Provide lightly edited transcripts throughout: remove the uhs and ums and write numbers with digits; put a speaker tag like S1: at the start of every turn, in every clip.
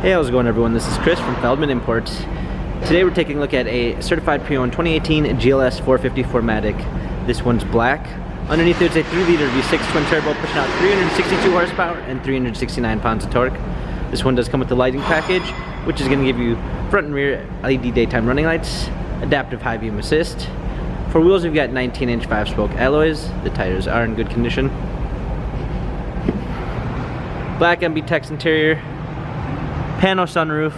S1: Hey, how's it going everyone? This is Chris from Feldmann Imports. Today we're taking a look at a certified pre-owned 2018 GLS 450 4MATIC. This one's black. Underneath there's a 3-liter V6 twin turbo pushing out 362 horsepower and 369 pounds of torque. This one does come with the lighting package, which is going to give you front and rear LED daytime running lights, adaptive high beam assist. For wheels we've got 19-inch 5-spoke alloys. The tires are in good condition. Black MB-Tex interior. Pano sunroof,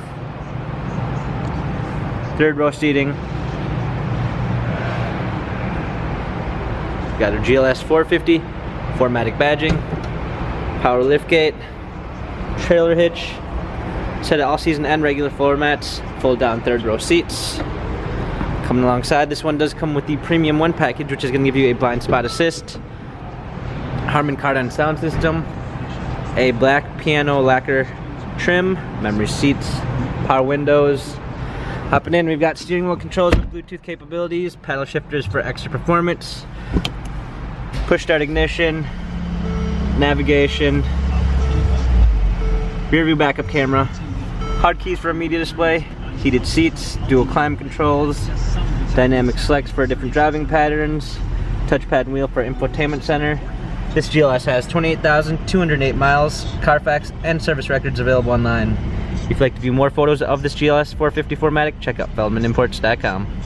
S1: 3rd row seating. Got our GLS 450, 4MATIC badging, power liftgate, trailer hitch, set of all-season and regular floor mats, fold down 3rd row seats. Coming alongside, this one does come with the Premium 1 package, which is going to give you a blind spot assist, Harman Kardon sound system, a black piano lacquer trim, memory seats, power windows. Hopping in, we've got steering wheel controls with Bluetooth capabilities, paddle shifters for extra performance, push start ignition, navigation, rear view backup camera, hard keys for a media display, heated seats, dual climate controls, dynamic selects for different driving patterns, touchpad and wheel for infotainment center. This GLS has 28,208 miles, Carfax and service records available online. If you'd like to view more photos of this GLS 450 4MATIC, check out feldmannimports.com.